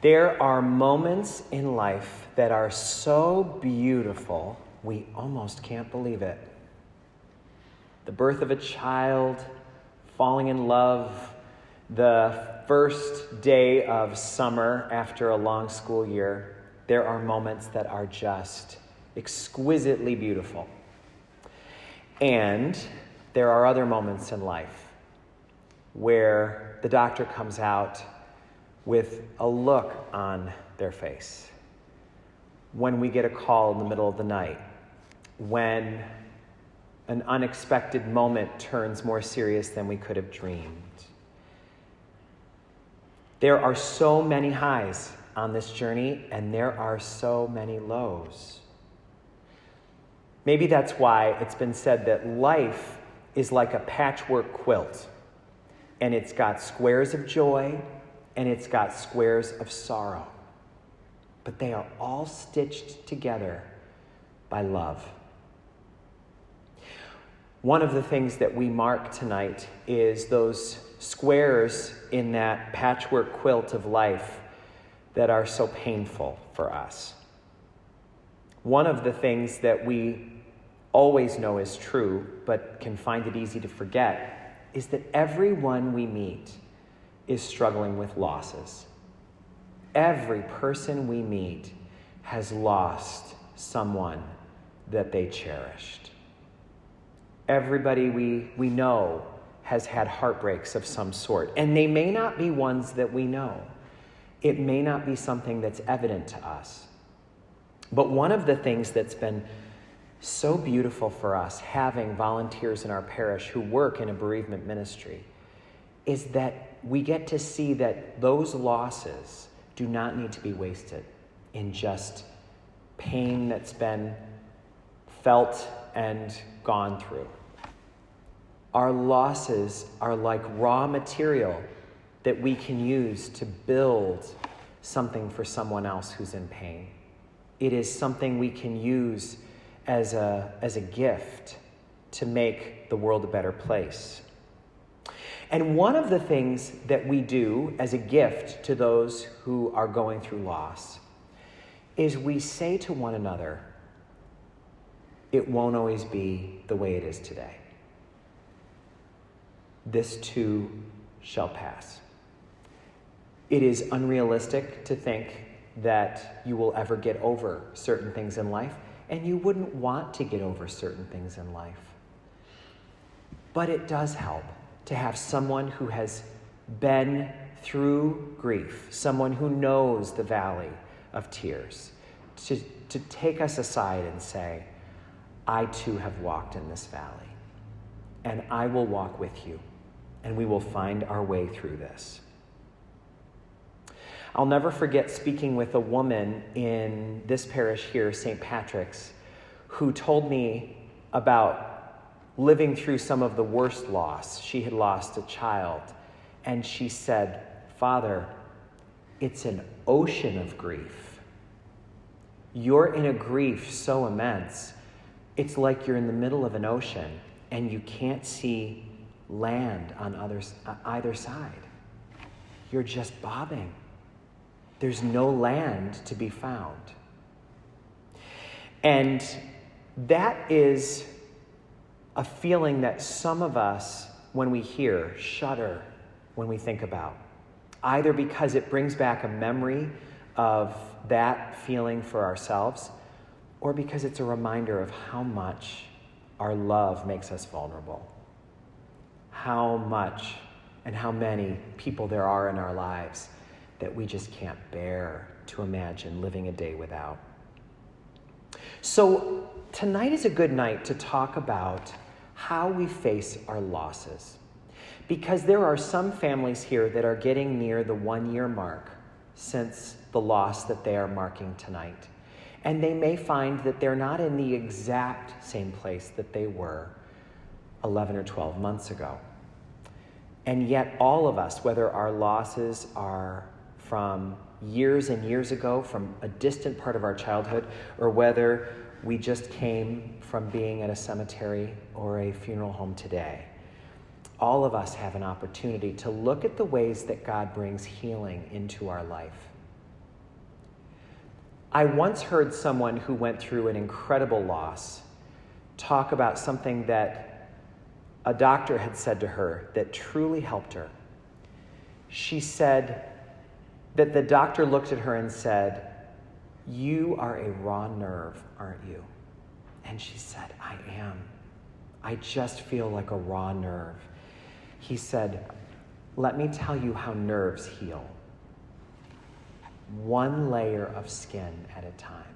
There are moments in life that are so beautiful, we almost can't believe it. The birth of a child, falling in love, the first day of summer after a long school year. There are moments that are just exquisitely beautiful. And there are other moments in life where the doctor comes out with a look on their face. When we get a call in the middle of the night, when an unexpected moment turns more serious than we could have dreamed. There are so many highs on this journey, and there are so many lows. Maybe that's why it's been said that life is like a patchwork quilt, and it's got squares of joy, and it's got squares of sorrow. But they are all stitched together by love. One of the things that we mark tonight is those squares in that patchwork quilt of life that are so painful for us. One of the things that we always know is true, but can find it easy to forget, is that everyone we meet is struggling with losses. Every person we meet has lost someone that they cherished. Everybody we know has had heartbreaks of some sort, and they may not be ones that we know. It may not be something that's evident to us. But one of the things that's been so beautiful for us, having volunteers in our parish who work in a bereavement ministry, is that we get to see that those losses do not need to be wasted in just pain that's been felt and gone through. Our losses are like raw material that we can use to build something for someone else who's in pain. It is something we can use as a gift to make the world a better place. And one of the things that we do as a gift to those who are going through loss is we say to one another, it won't always be the way it is today. This too shall pass. It is unrealistic to think that you will ever get over certain things in life, and you wouldn't want to get over certain things in life. But it does help to have someone who has been through grief, someone who knows the valley of tears, to take us aside and say, I too have walked in this valley, and I will walk with you, and we will find our way through this. I'll never forget speaking with a woman in this parish here, St. Patrick's, who told me about living through some of the worst loss. She had lost a child, and she said, Father, it's an ocean of grief. You're in a grief so immense, it's like you're in the middle of an ocean, and you can't see land on either side. You're just bobbing. There's no land to be found. And that is a feeling that some of us, when we hear, shudder when we think about. Either because it brings back a memory of that feeling for ourselves, or because it's a reminder of how much our love makes us vulnerable. How much and how many people there are in our lives that we just can't bear to imagine living a day without. So tonight is a good night to talk about how we face our losses. Because there are some families here that are getting near the 1-year mark since the loss that they are marking tonight. And they may find that they're not in the exact same place that they were 11 or 12 months ago. And yet all of us, whether our losses are from years and years ago, from a distant part of our childhood, or whether we just came from being at a cemetery or a funeral home today, all of us have an opportunity to look at the ways that God brings healing into our life. I once heard someone who went through an incredible loss talk about something that a doctor had said to her that truly helped her. She said that the doctor looked at her and said, "You are a raw nerve, aren't you?" And she said, "I am. I just feel like a raw nerve." He said, "Let me tell you how nerves heal. One layer of skin at a time.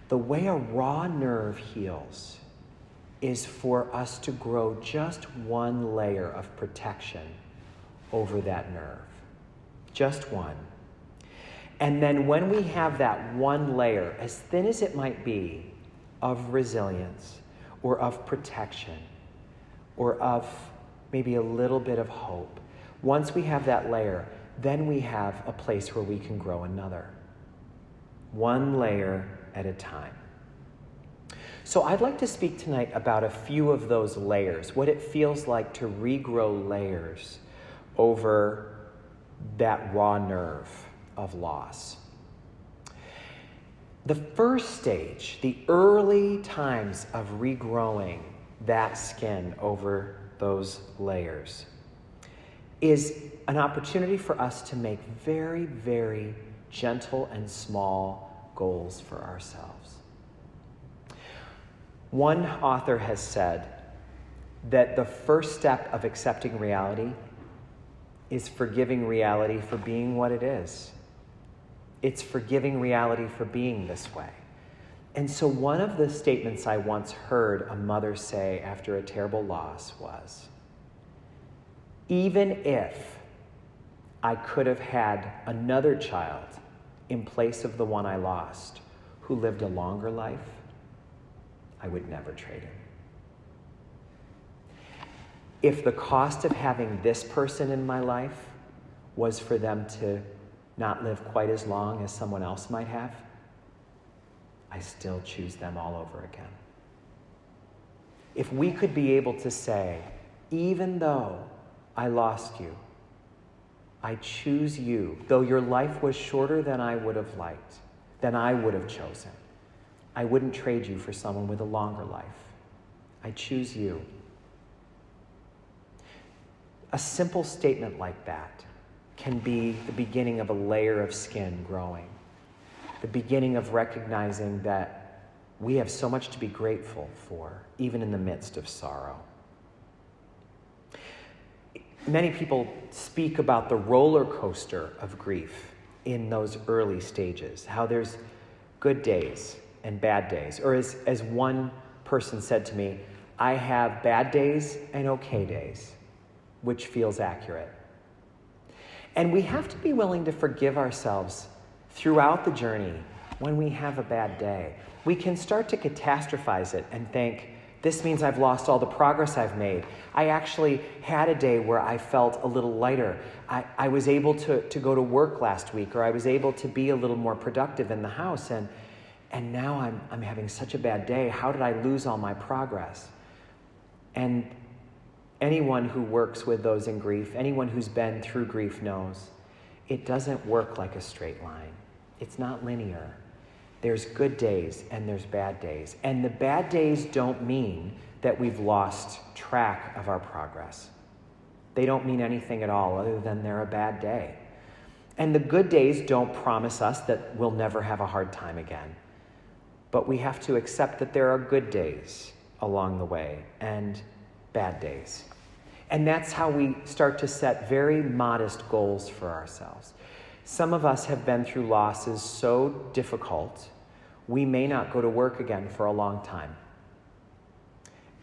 The way a raw nerve heals is for us to grow just one layer of protection over that nerve. Just one. And then when we have that one layer, as thin as it might be, of resilience or of protection or of maybe a little bit of hope, once we have that layer, then we have a place where we can grow another. One layer at a time. So I'd like to speak tonight about a few of those layers, what it feels like to regrow layers over that raw nerve of loss. The first stage, the early times of regrowing that skin over those layers, is an opportunity for us to make very, very gentle and small goals for ourselves. One author has said that the first step of accepting reality is forgiving reality for being what it is. It's forgiving reality for being this way. And so one of the statements I once heard a mother say after a terrible loss was, "Even if I could have had another child in place of the one I lost who lived a longer life, I would never trade him. If the cost of having this person in my life was for them to not live quite as long as someone else might have, I still choose them all over again." If we could be able to say, even though I lost you, I choose you, though your life was shorter than I would have liked, than I would have chosen, I wouldn't trade you for someone with a longer life. I choose you. A simple statement like that can be the beginning of a layer of skin growing, the beginning of recognizing that we have so much to be grateful for, even in the midst of sorrow. Many people speak about the roller coaster of grief in those early stages, how there's good days and bad days. Or as one person said to me, "I have bad days and okay days," which feels accurate. And we have to be willing to forgive ourselves throughout the journey when we have a bad day. We can start to catastrophize it and think, this means I've lost all the progress I've made. I actually had a day where I felt a little lighter. I was able to go to work last week, or I was able to be a little more productive in the house, and now I'm having such a bad day. How did I lose all my progress? And anyone who works with those in grief, anyone who's been through grief knows it doesn't work like a straight line. It's not linear. There's good days and there's bad days. And the bad days don't mean that we've lost track of our progress. They don't mean anything at all other than they're a bad day. And the good days don't promise us that we'll never have a hard time again. But we have to accept that there are good days along the way and bad days. And that's how we start to set very modest goals for ourselves. Some of us have been through losses so difficult, we may not go to work again for a long time.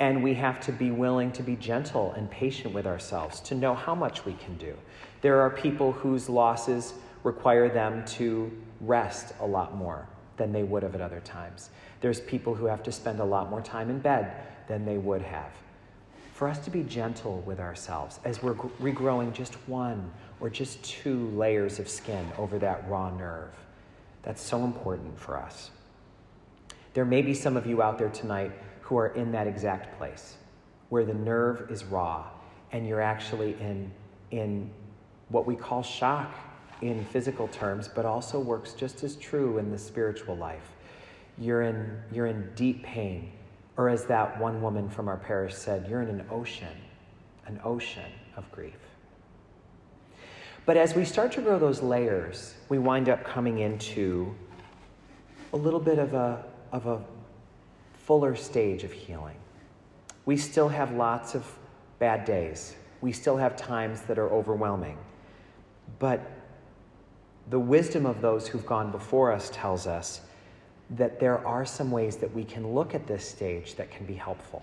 And we have to be willing to be gentle and patient with ourselves to know how much we can do. There are people whose losses require them to rest a lot more than they would have at other times. There's people who have to spend a lot more time in bed than they would have. For us to be gentle with ourselves as we're regrowing just one or just two layers of skin over that raw nerve, that's so important for us. There may be some of you out there tonight who are in that exact place where the nerve is raw and you're actually in what we call shock in physical terms, but also works just as true in the spiritual life. You're in deep pain. Or as that one woman from our parish said, you're in an ocean of grief. But as we start to grow those layers, we wind up coming into a little bit of a fuller stage of healing. We still have lots of bad days. We still have times that are overwhelming. But the wisdom of those who've gone before us tells us that there are some ways that we can look at this stage that can be helpful.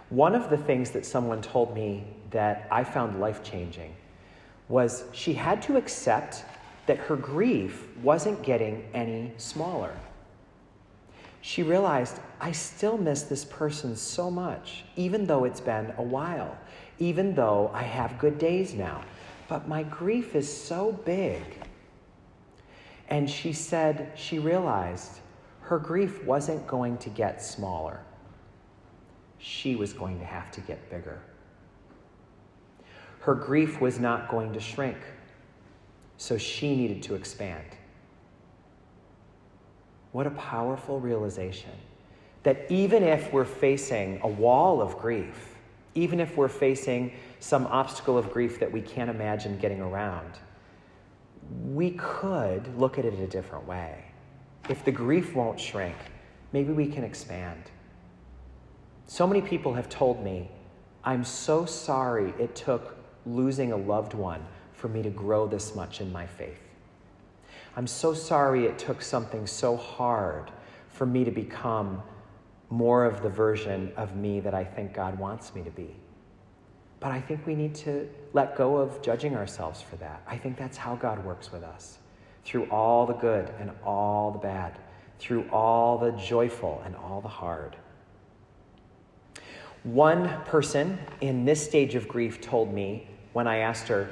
One of the things that someone told me that I found life-changing was she had to accept that her grief wasn't getting any smaller. She realized, I still miss this person so much, even though it's been a while, even though I have good days now, but my grief is so big. And she said she realized her grief wasn't going to get smaller. She was going to have to get bigger. Her grief was not going to shrink, so she needed to expand. What a powerful realization that even if we're facing a wall of grief, even if we're facing some obstacle of grief that we can't imagine getting around, we could look at it a different way. If the grief won't shrink, maybe we can expand. So many people have told me, I'm so sorry it took losing a loved one for me to grow this much in my faith. I'm so sorry it took something so hard for me to become more of the version of me that I think God wants me to be. But I think we need to let go of judging ourselves for that. I think that's how God works with us. Through all the good and all the bad. Through all the joyful and all the hard. One person in this stage of grief told me when I asked her,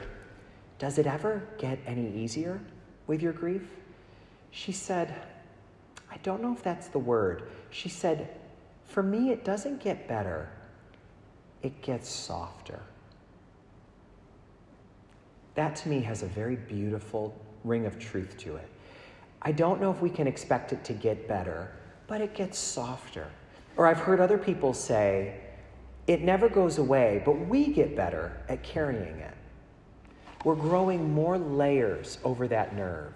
does it ever get any easier with your grief? She said, I don't know if that's the word. She said, for me, it doesn't get better. It gets softer. That to me has a very beautiful ring of truth to it. I don't know if we can expect it to get better, but it gets softer. Or I've heard other people say, it never goes away, but we get better at carrying it. We're growing more layers over that nerve.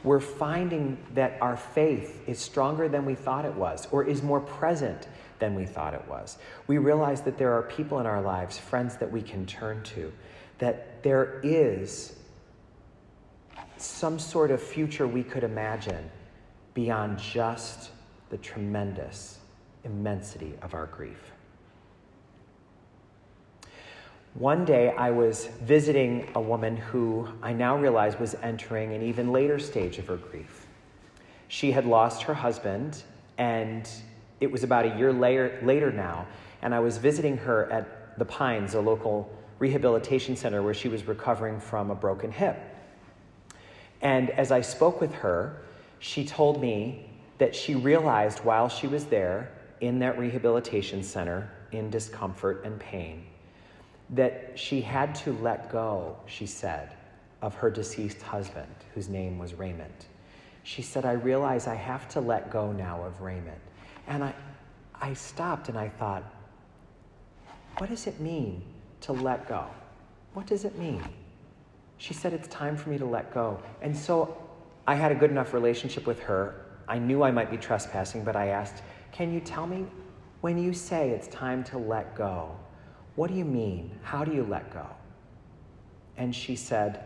We're finding that our faith is stronger than we thought it was, or is more present than we thought it was. We realize that there are people in our lives, friends that we can turn to, that there is some sort of future we could imagine beyond just the tremendous immensity of our grief. One day I was visiting a woman who I now realize was entering an even later stage of her grief. She had lost her husband, and it was about a year later now, and I was visiting her at the Pines, a local rehabilitation center where she was recovering from a broken hip. And as I spoke with her, she told me that she realized while she was there in that rehabilitation center in discomfort and pain, that she had to let go, she said, of her deceased husband, whose name was Raymond. She said, I realize I have to let go now of Raymond. And I stopped and I thought, what does it mean to let go? What does it mean? She said, it's time for me to let go. And so I had a good enough relationship with her. I knew I might be trespassing, but I asked, can you tell me when you say it's time to let go, what do you mean? How do you let go? And she said,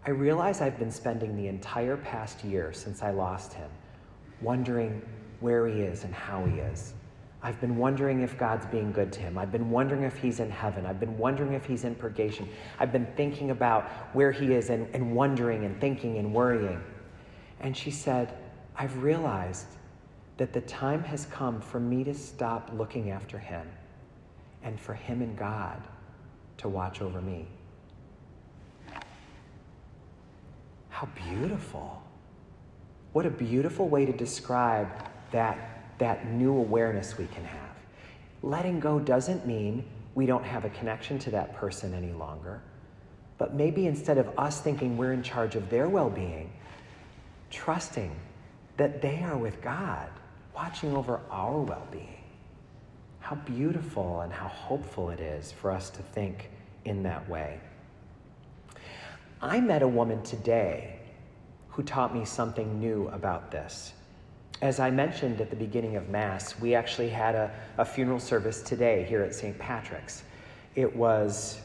I realize I've been spending the entire past year since I lost him, wondering where he is and how he is. I've been wondering if God's being good to him. I've been wondering if he's in heaven. I've been wondering if he's in purgation. I've been thinking about where he is and wondering and thinking and worrying. And she said, I've realized that the time has come for me to stop looking after him and for him and God to watch over me. How beautiful. What a beautiful way to describe that new awareness we can have. Letting go doesn't mean we don't have a connection to that person any longer, But maybe instead of us thinking we're in charge of their well-being, trusting that they are with God, watching over our well-being. How beautiful and how hopeful it is for us to think in that way. I met a woman today who taught me something new about this. As I mentioned at the beginning of Mass, we actually had a funeral service today here at St. Patrick's. It was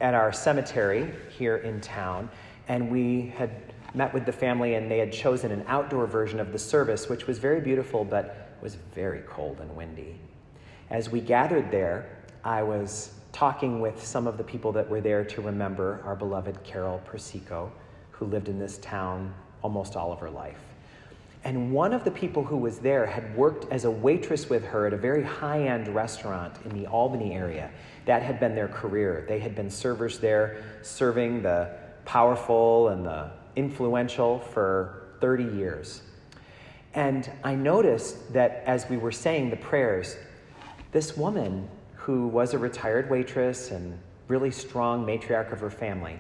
at our cemetery here in town, and we had met with the family, and they had chosen an outdoor version of the service, which was very beautiful, but was very cold and windy. As we gathered there, I was talking with some of the people that were there to remember our beloved Carol Persico, who lived in this town almost all of her life. And one of the people who was there had worked as a waitress with her at a very high-end restaurant in the Albany area. That had been their career. They had been servers there, serving the powerful and the influential for 30 years. And I noticed that as we were saying the prayers, this woman who was a retired waitress and really strong matriarch of her family,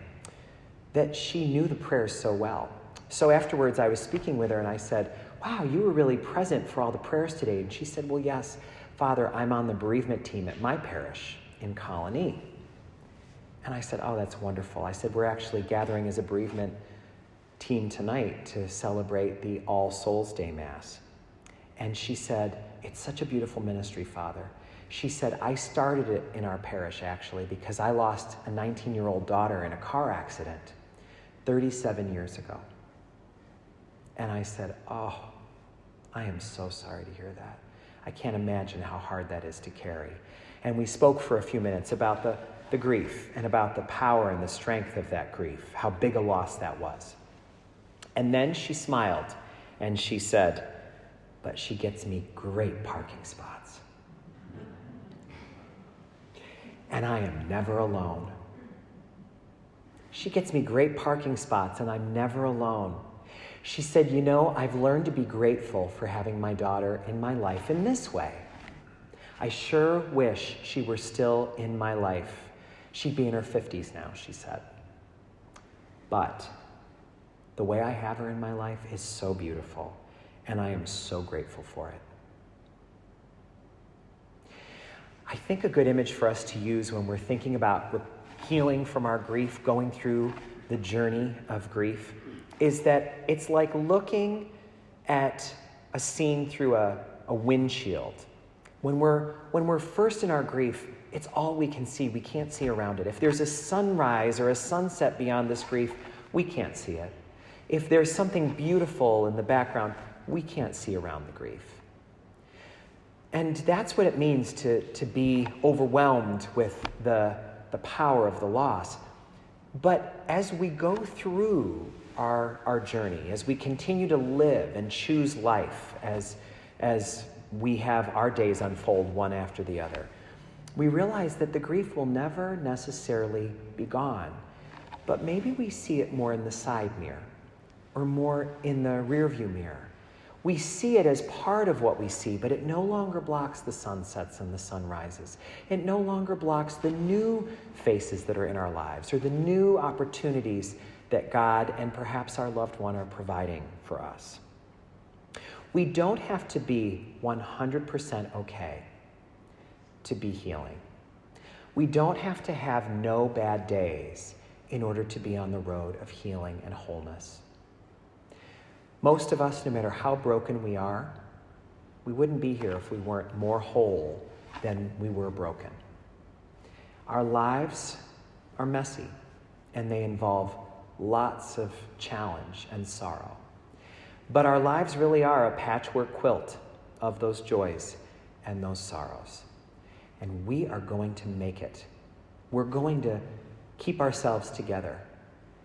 that she knew the prayers so well. So afterwards, I was speaking with her and I said, wow, you were really present for all the prayers today. And she said, well, yes, Father, I'm on the bereavement team at my parish in Colony. And I said, oh, that's wonderful. I said, we're actually gathering as a bereavement team tonight to celebrate the All Souls Day Mass. And she said, it's such a beautiful ministry, Father. She said, I started it in our parish, actually, because I lost a 19-year-old daughter in a car accident 37 years ago. And I said, oh, I am so sorry to hear that. I can't imagine how hard that is to carry. And we spoke for a few minutes about the grief and about the power and the strength of that grief, how big a loss that was. And then she smiled and she said, but she gets me great parking spots. And I am never alone. She gets me great parking spots and I'm never alone. She said, you know, I've learned to be grateful for having my daughter in my life in this way. I sure wish she were still in my life. She'd be in her 50s now, she said. But the way I have her in my life is so beautiful, and I am so grateful for it. I think a good image for us to use when we're thinking about healing from our grief, going through the journey of grief, is that it's like looking at a scene through a windshield. When we're first in our grief, it's all we can see. We can't see around it. If there's a sunrise or a sunset beyond this grief, we can't see it. If there's something beautiful in the background, we can't see around the grief. And that's what it means to be overwhelmed with the power of the loss. But as we go through our journey, as we continue to live and choose life as we have our days unfold one after the other, we realize that the grief will never necessarily be gone, but maybe we see it more in the side mirror or more in the rearview mirror. We see it as part of what we see, but it no longer blocks the sunsets and the sunrises. It no longer blocks the new faces that are in our lives or the new opportunities that God and perhaps our loved one are providing for us. We don't have to be 100% okay to be healing. We don't have to have no bad days in order to be on the road of healing and wholeness. Most of us, no matter how broken we are, we wouldn't be here if we weren't more whole than we were broken. Our lives are messy, and they involve lots of challenge and sorrow. But our lives really are a patchwork quilt of those joys and those sorrows. And we are going to make it. We're going to keep ourselves together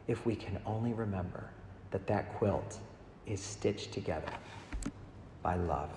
if we can only remember that that quilt is stitched together by love.